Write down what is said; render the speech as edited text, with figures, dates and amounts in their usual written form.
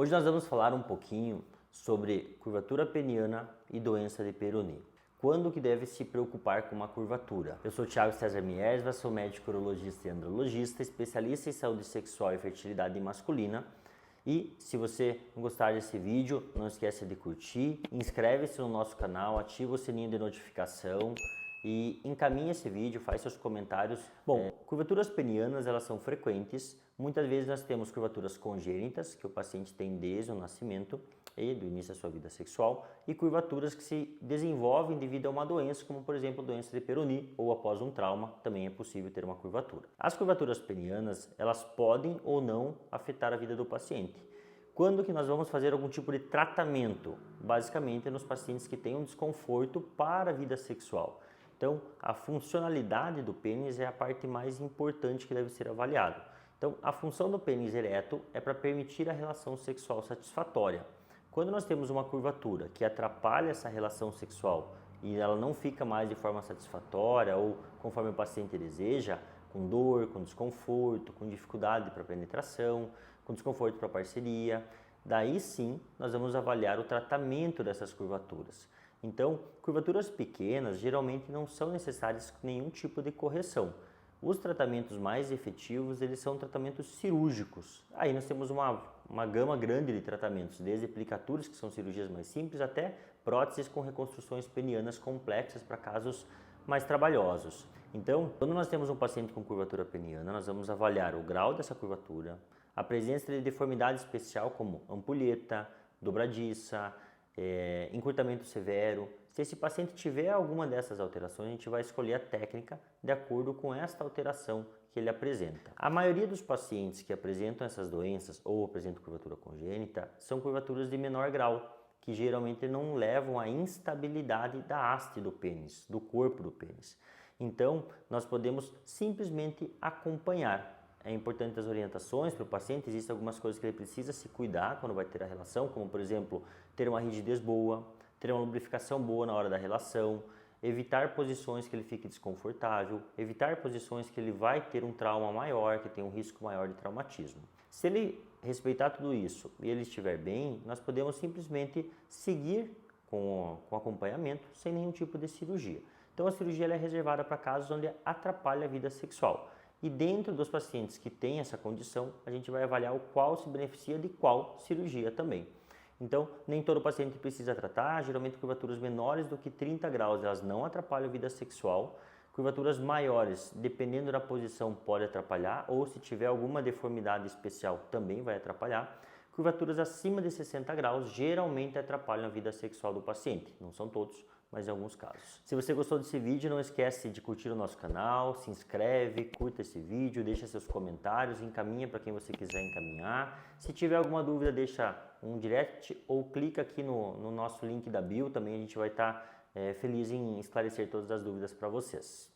Hoje nós vamos falar um pouquinho sobre curvatura peniana e doença de Peyronie. Quando que deve se preocupar com uma curvatura? Eu sou Thiago César Miersva, sou médico urologista e andrologista, especialista em saúde sexual e fertilidade masculina. E se você gostar desse vídeo, não esqueça de curtir, inscreve-se no nosso canal, ativa o sininho de notificação e encaminhe esse vídeo, faz seus comentários. Bom, curvaturas penianas elas são frequentes. Muitas vezes nós temos curvaturas congênitas, que o paciente tem desde o nascimento e do início da sua vida sexual, e curvaturas que se desenvolvem devido a uma doença, como por exemplo doença de Peyronie ou após um trauma, também é possível ter uma curvatura. As curvaturas penianas, elas podem ou não afetar a vida do paciente. Quando que nós vamos fazer algum tipo de tratamento? Basicamente nos pacientes que têm um desconforto para a vida sexual. Então, a funcionalidade do pênis é a parte mais importante que deve ser avaliada. Então, a função do pênis ereto é para permitir a relação sexual satisfatória. Quando nós temos uma curvatura que atrapalha essa relação sexual e ela não fica mais de forma satisfatória ou conforme o paciente deseja, com dor, com desconforto, com dificuldade para penetração, com desconforto para parceria, daí sim nós vamos avaliar o tratamento dessas curvaturas. Então, curvaturas pequenas geralmente não são necessárias nenhum tipo de correção. Os tratamentos mais efetivos, eles são tratamentos cirúrgicos. Aí nós temos uma gama grande de tratamentos, desde aplicaturas, que são cirurgias mais simples, até próteses com reconstruções penianas complexas para casos mais trabalhosos. Então, quando nós temos um paciente com curvatura peniana, nós vamos avaliar o grau dessa curvatura, a presença de deformidade especial como ampulheta, dobradiça, encurtamento severo. Se esse paciente tiver alguma dessas alterações, a gente vai escolher a técnica de acordo com esta alteração que ele apresenta. A maioria dos pacientes que apresentam essas doenças ou apresentam curvatura congênita são curvaturas de menor grau, que geralmente não levam à instabilidade da haste do pênis, do corpo do pênis. Então, nós podemos simplesmente acompanhar. É importante as orientações para o paciente, existem algumas coisas que ele precisa se cuidar quando vai ter a relação, como por exemplo, ter uma rigidez boa, ter uma lubrificação boa na hora da relação, evitar posições que ele fique desconfortável, evitar posições que ele vai ter um trauma maior, que tem um risco maior de traumatismo. Se ele respeitar tudo isso e ele estiver bem, nós podemos simplesmente seguir com acompanhamento sem nenhum tipo de cirurgia. Então a cirurgia ela é reservada para casos onde atrapalha a vida sexual. E dentro dos pacientes que têm essa condição, a gente vai avaliar o qual se beneficia de qual cirurgia também. Então, nem todo paciente precisa tratar, geralmente curvaturas menores do que 30 graus, elas não atrapalham a vida sexual. Curvaturas maiores, dependendo da posição, pode atrapalhar, ou se tiver alguma deformidade especial, também vai atrapalhar. Curvaturas acima de 60 graus geralmente atrapalham a vida sexual do paciente, não são todos, mas em alguns casos. Se você gostou desse vídeo, não esquece de curtir o nosso canal, se inscreve, curta esse vídeo, deixa seus comentários, encaminha para quem você quiser encaminhar. Se tiver alguma dúvida, deixa um direct ou clica aqui no nosso link da bio, também a gente vai estar feliz em esclarecer todas as dúvidas para vocês.